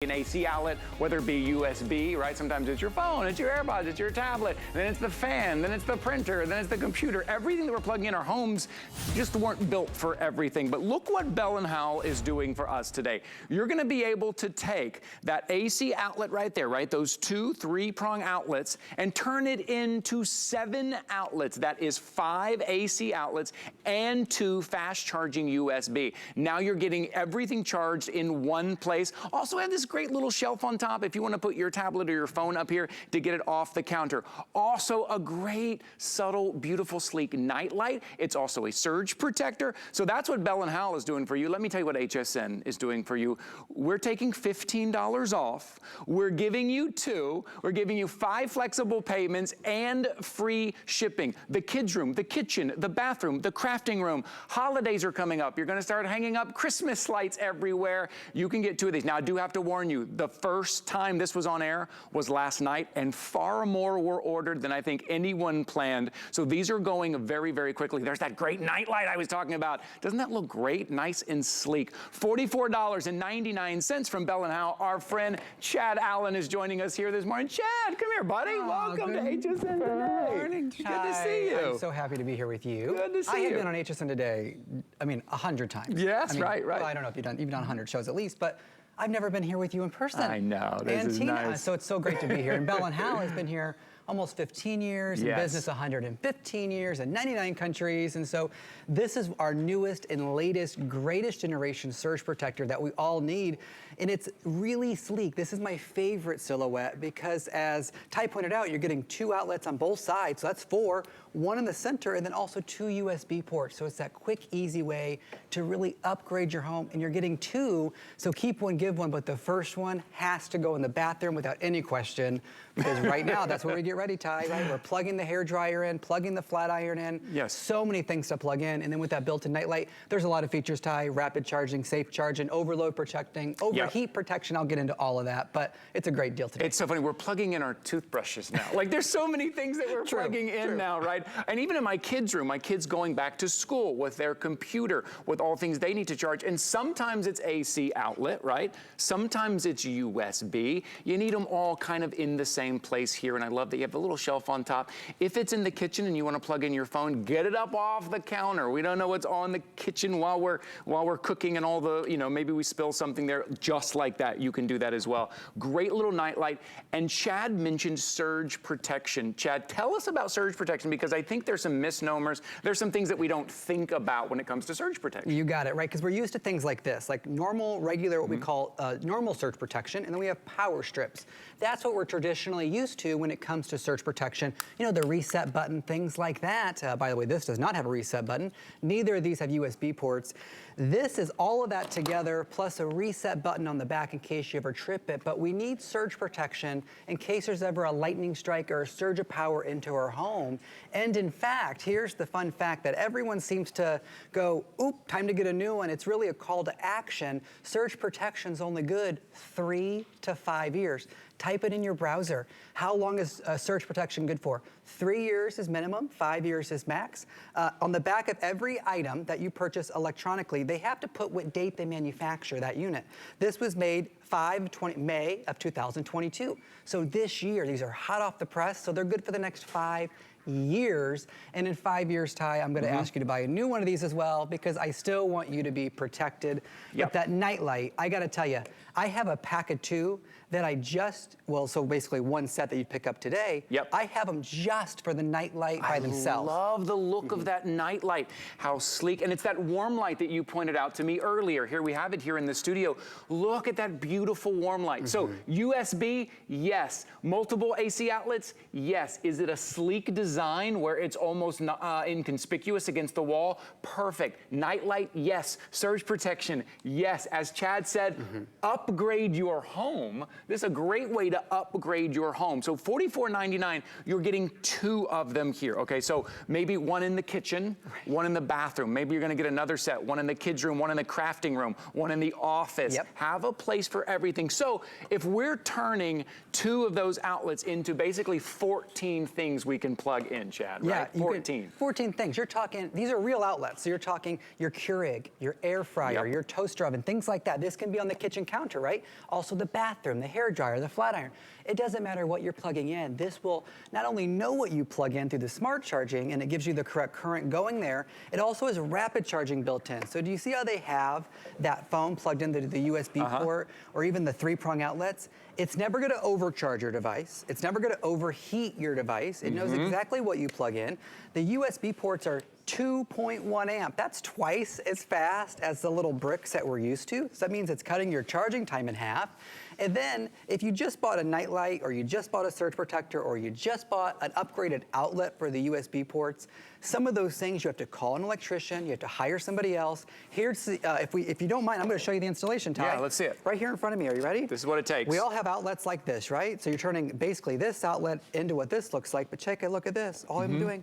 an AC outlet, whether it be USB, right? Sometimes it's your phone, it's your AirPods, it's your tablet, then it's the fan, then it's the printer, then it's the computer. Everything that we're plugging in our homes just weren't built for everything. But look what Bell & Howell is doing for us today. You're gonna be able to take that AC outlet right there, right? Those 2 3-prong outlets and turn it into 7 outlets. That is 5 AC outlets and 2 fast charging USB. Now you're getting everything charged in one place. Also have this great little shelf on top if you want to put your tablet or your phone up here to get it off the counter. Also a great, subtle, beautiful, sleek night light. It's also a surge protector. So that's what Bell & Howell is doing for you. Let me tell you what HSN is doing for you. We're taking $15 off. We're giving you 2. We're giving you 5 flexible payments and free shipping. The kids' room, the kitchen, the bathroom, the crafting room. Holidays are coming up. You're going to start hanging up Christmas lights everywhere. You can get 2 of these. Now, I do have to warn you, the first time this was on air was last night, and far more were ordered than I think anyone planned. So these are going very, very quickly. There's that great night light I was talking about. Doesn't that look great? Nice and sleek. $44.99 from Bell & Howell. Our friend Chad Allen is joining us here this morning. Chad, come here, buddy. Welcome to HSN Today. Good morning, Chad. Good to see you. I'm so happy to be here with you. Good to see you. I have been on HSN Today, I mean, 100 times. Yes, right. Well, I don't know if you've done 100 shows at least, but I've never been here with you in person. I know, this is nice. So it's so great to be here. And Bell & Howell has been here almost 15 years, in business 115 years, in 99 countries. And so this is our newest and latest, greatest generation surge protector that we all need. And it's really sleek. This is my favorite silhouette because, as Ty pointed out, you're getting 2 outlets on both sides. So that's 4, 1 in the center, and then also 2 USB ports. So it's that quick, easy way to really upgrade your home. And you're getting 2, so keep one, give one. But the first one has to go in the bathroom without any question, because right now, that's where we get ready, Ty, right? We're plugging the hairdryer in, plugging the flat iron in. Yes. So many things to plug in. And then with that built-in nightlight, there's a lot of features, Ty. Rapid charging, safe charging, overload protecting, overheat protection. I'll get into all of that, but it's a great deal today. It's so funny. We're plugging in our toothbrushes now. Like, there's so many things that we're plugging in now, right? And even in my kids' room, my kids going back to school with their computer, with all things they need to charge. And sometimes it's AC outlet, right? Sometimes it's USB. You need them all kind of in the same place here. And I love that you have the little shelf on top. If it's in the kitchen and you want to plug in your phone, get it up off the counter. We don't know what's on the kitchen while we're cooking and all the, you know, maybe we spill something there. Just like that, you can do that as well. Great little nightlight. And Chad mentioned surge protection. Chad, tell us about surge protection, because I think there's some misnomers. There's some things that we don't think about when it comes to surge protection. You got it, right? Because we're used to things like this, like normal, regular, what we call normal surge protection, and then we have power strips. That's what we're traditionally used to when it comes to surge protection. You know, the reset button, things like that. By the way, this does not have a reset button. Neither of these have USB ports. This is all of that together, plus a reset button on the back in case you ever trip it. But we need surge protection in case there's ever a lightning strike or a surge of power into our home. And in fact, here's the fun fact that everyone seems to go, oop, time to get a new one. It's really a call to action. Surge protection's only good 3 to 5 years. Type it in your browser. How long is surge protection good for? 3 years is minimum, 5 years is max. On the back of every item that you purchase electronically, they have to put what date they manufacture that unit. This was made May of 2022. So this year, these are hot off the press, so they're good for the next 5 years. And in 5 years, Ty, I'm gonna ask you to buy a new one of these as well, because I still want you to be protected. With that nightlight, I gotta tell you, I have a pack of 2 that I just, well, so basically one set that you pick up today, I have them just for the nightlight by themselves. I love the look of that nightlight, how sleek, and it's that warm light that you pointed out to me earlier. Here we have it here in the studio. Look at that beautiful warm light. So USB, yes. Multiple AC outlets, yes. Is it a sleek design where it's almost inconspicuous against the wall? Perfect. Nightlight, yes. Surge protection, yes. As Chad said, upgrade your home. This is a great way to upgrade your home. So $44.99, you're getting 2 of them here, okay? So maybe one in the kitchen, one in the bathroom. Maybe you're gonna get another set, one in the kids' room, one in the crafting room, one in the office. Have a place for everything. So if we're turning 2 of those outlets into basically 14 things we can plug plug in, Chad, Yeah, right? 14. 14 things. You're talking, these are real outlets. So you're talking your Keurig, your air fryer, your toaster oven, things like that. This can be on the kitchen counter, right? Also the bathroom, the hair dryer, the flat iron. It doesn't matter what you're plugging in. This will not only know what you plug in through the smart charging, and it gives you the correct current going there, it also has rapid charging built in. So do you see how they have that phone plugged into the USB port or even the three-prong outlets? It's never gonna overcharge your device. It's never gonna overheat your device. It knows exactly what you plug in. The USB ports are 2.1 amp. That's twice as fast as the little bricks that we're used to. So that means it's cutting your charging time in half. And then if you just bought a nightlight or you just bought a surge protector or you just bought an upgraded outlet for the USB ports, some of those things you have to call an electrician, you have to hire somebody else. Here's the, if you don't mind, I'm gonna show you the installation, Ty. Yeah, let's see it. Right here in front of me, are you ready? This is what it takes. We all have outlets like this, right? So you're turning basically this outlet into what this looks like, but take a look at this. All I'm doing,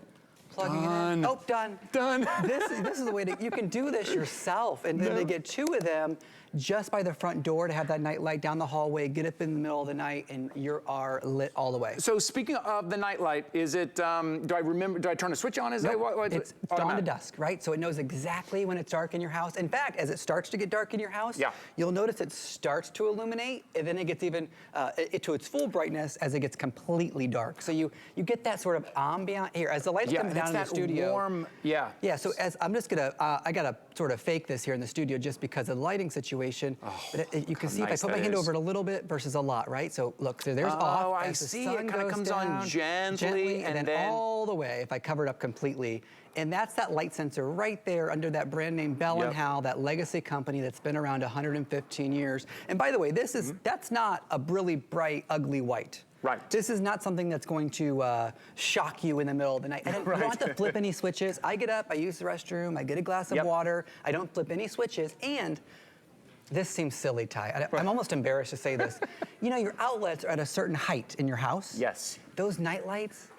plugging it in. Oh, done. Done. This is the way you can do this yourself. And then they get two of them just by the front door to have that night light down the hallway, get up in the middle of the night, and you are lit all the way. So speaking of the night light, is it, do I turn a switch on? Is that what It's dawn to dusk, right? So it knows exactly when it's dark in your house. In fact, as it starts to get dark in your house, you'll notice it starts to illuminate, and then it gets even to its full brightness as it gets completely dark. So you get that sort of ambient here as the lights come down in the studio. Warm, Yeah. So as I'm just gonna, I gotta sort of fake this here in the studio just because of the lighting situation. But you can see if I put my hand over it a little bit versus a lot, right? So look, so there's off. Oh, I see. It kind of comes on gently, and then all the way if I cover it up completely. And that's that light sensor right there under that brand name Bell & Howell, that legacy company that's been around 115 years. And by the way, this is that's not a really bright, ugly white. Right. This is not something that's going to shock you in the middle of the night. And you don't have to flip any switches. I get up, I use the restroom, I get a glass of water. I don't flip any switches. And this seems silly, Ty. I'm almost embarrassed to say this. You know, your outlets are at a certain height in your house. Yes. Those night lights,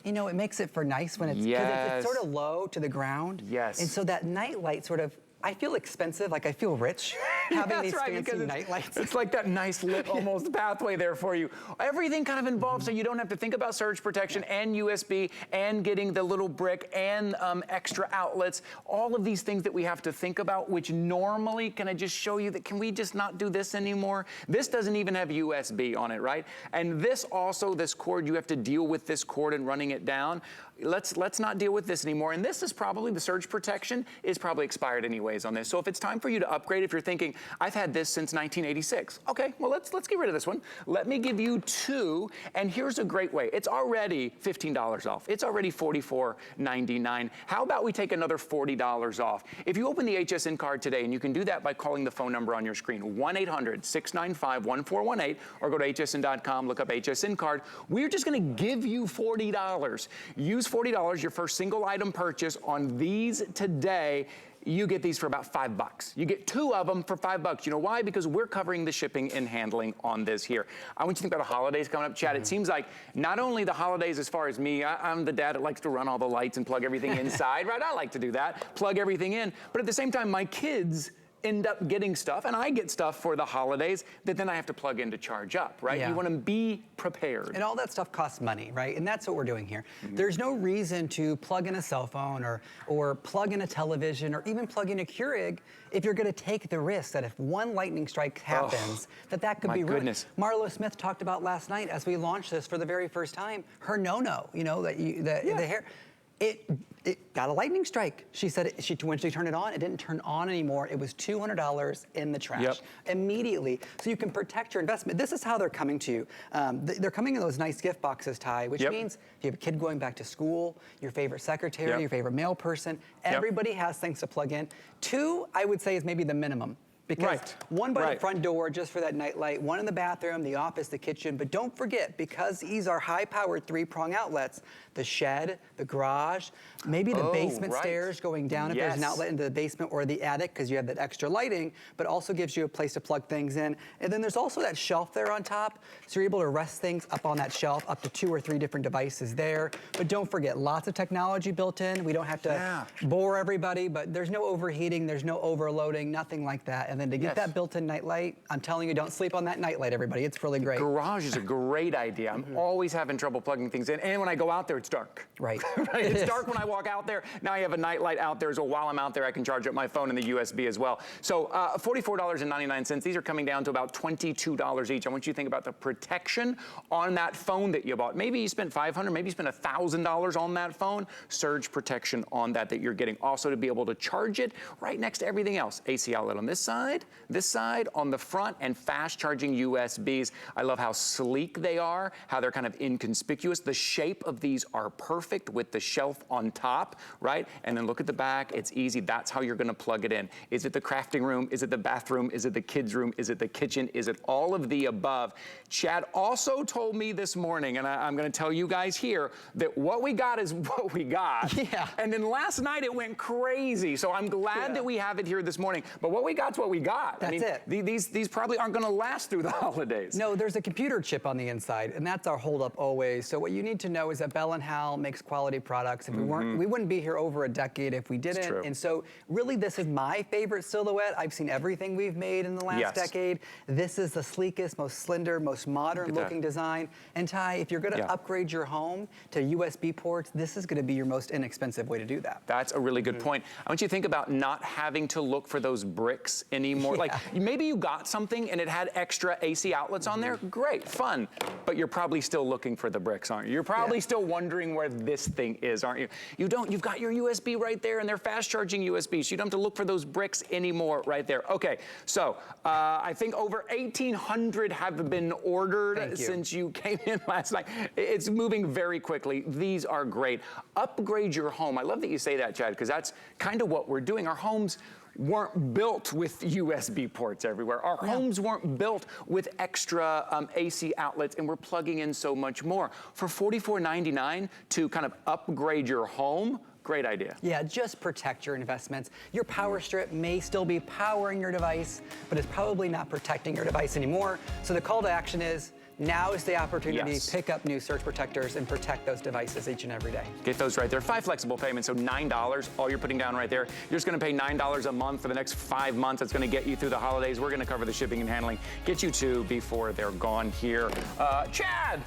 you know, it makes it for nice when it's, it's sort of low to the ground. Yes. And so that night light sort of, I feel expensive, like I feel rich having these fancy night lights. It's like that nice lit almost pathway there for you. Everything kind of involved so you don't have to think about surge protection and USB and getting the little brick and extra outlets. All of these things that we have to think about, which normally, can I just show you that, can we just not do this anymore? This doesn't even have USB on it, right? And this also, this cord, you have to deal with this cord and running it down. Let's not deal with this anymore. And this is probably, the surge protection is probably expired anyways on this. So if it's time for you to upgrade, if you're thinking, I've had this since 1986. Okay, well, let's get rid of this one. Let me give you two, and here's a great way. It's already $15 off. It's already $44.99. How about we take another $40 off? If you open the HSN card today, and you can do that by calling the phone number on your screen, 1-800-695-1418, or go to hsn.com, look up HSN card. We're just gonna give you $40. Use $40, your first single item purchase on these today. You get these for about $5. You get two of them for $5. You know why? Because we're covering the shipping and handling on this here. I want you to think about the holidays coming up, Chad. It seems like not only the holidays as far as me, I'm the dad that likes to run all the lights and plug everything inside, right? I like to do that, plug everything in. But at the same time, my kids end up getting stuff, and I get stuff for the holidays that then I have to plug in to charge up, right? You want to be prepared. And all that stuff costs money, right? And that's what we're doing here. There's no reason to plug in a cell phone or plug in a television or even plug in a Keurig if you're going to take the risk that if one lightning strike happens, that could be ruined. Marlo Smith talked about last night as we launched this for the very first time, her no-no, you know, the hair. It got a lightning strike. She said when she turned it on, it didn't turn on anymore. It was $200 in the trash immediately. So you can protect your investment. This is how they're coming to you. They're coming in those nice gift boxes, Ty, which means if you have a kid going back to school, your favorite secretary, your favorite mail person, everybody has things to plug in. Two, I would say, is maybe the minimum. Because one by the front door just for that night light, one in the bathroom, the office, the kitchen. But don't forget, because these are high-powered three-prong outlets, the shed, the garage, maybe the basement stairs going down if there's an outlet into the basement or the attic because you have that extra lighting, but also gives you a place to plug things in. And then there's also that shelf there on top, so you're able to rest things up on that shelf, up to 2 or 3 different devices there. But don't forget, lots of technology built in. We don't have to bore everybody, but there's no overheating, there's no overloading, nothing like that And then to get that built-in nightlight, I'm telling you, don't sleep on that nightlight, everybody. It's really great. Garage is a great idea. I'm always having trouble plugging things in. And when I go out there, it's dark. Right. Right? It's dark when I walk out there. Now I have a nightlight out there, so while I'm out there, I can charge up my phone and the USB as well. So $44.99. These are coming down to about $22 each. I want you to think about the protection on that phone that you bought. Maybe you spent $500, maybe you spent $1,000 on that phone. Surge protection on that you're getting. Also to be able to charge it right next to everything else. AC outlet on this side on the front, and fast charging USBs. I love how sleek they are, how they're kind of inconspicuous. The shape of these are perfect with the shelf on top, right? And then look at the back, it's easy. That's how you're gonna plug it in. Is it the crafting room? Is it the bathroom? Is it the kids' room? Is it the kitchen? Is it all of the above? Chad also told me this morning, and I'm gonna tell you guys here, that what we got is what we got. Yeah. And then last night it went crazy. So I'm glad that we have it here this morning. But what we got's what we got. That's it. These probably aren't gonna last through the holidays. No, there's a computer chip on the inside, and that's our holdup always. So what you need to know is that Bell & Howell makes quality products. If we weren't, we wouldn't be here over a decade if we didn't. True. And so really this is my favorite silhouette. I've seen everything we've made in the last decade. This is the sleekest, most slender, most modern looking design. And Ty, if you're gonna upgrade your home to USB ports, this is gonna be your most inexpensive way to do that. That's a really good point. I want you to think about not having to look for those bricks anymore. Like maybe you got something and it had extra AC outlets on there. Great, fun. But you're probably still looking for the bricks, aren't you? You're probably still wondering where this thing is, aren't you? You don't, you've got your USB right there, and they're fast charging USBs. So you don't have to look for those bricks anymore right there. Okay, so I think over 1,800 have been ordered since you came in last night. It's moving very quickly. These are great. Upgrade your home. I love that you say that, Chad, because that's kind of what we're doing. Our homes weren't built with USB ports everywhere. Our homes weren't built with extra AC outlets, and we're plugging in so much more. For $44.99 to kind of upgrade your home, great idea. Yeah, just protect your investments. Your power strip may still be powering your device, but it's probably not protecting your device anymore. So the call to action is, now is the opportunity to pick up new surge protectors and protect those devices each and every day. Get those right there. 5 flexible payments, so $9, all you're putting down right there. You're just gonna pay $9 a month for the next 5 months. That's gonna get you through the holidays. We're gonna cover the shipping and handling, get you two before they're gone here. Chad!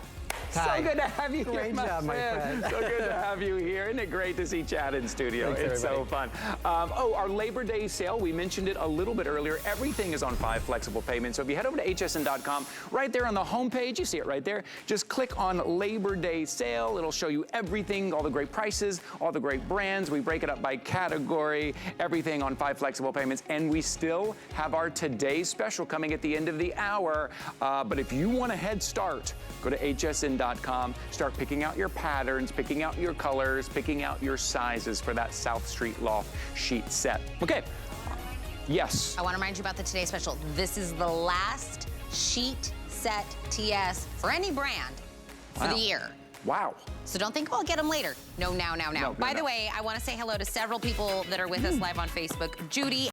Hi. So good to have you here, Great job, my friend. So good to have you here. Isn't it great to see Chad in studio? Thanks, it's so fun. Our Labor Day sale, we mentioned it a little bit earlier. Everything is on 5 flexible payments. So if you head over to hsn.com, right there on the homepage, you see it right there. Just click on Labor Day sale. It'll show you everything, all the great prices, all the great brands. We break it up by category, everything on 5 flexible payments. And we still have our today's special coming at the end of the hour. But if you want a head start, go to hsn.com, start picking out your patterns, picking out your colors, picking out your sizes for that South Street Loft sheet set. Okay, yes. I want to remind you about the Today Special. This is the last sheet set TS for any brand for the year. Wow. So don't think, oh, I'll get them later. No, now. By the way, I want to say hello to several people that are with us live on Facebook. Judy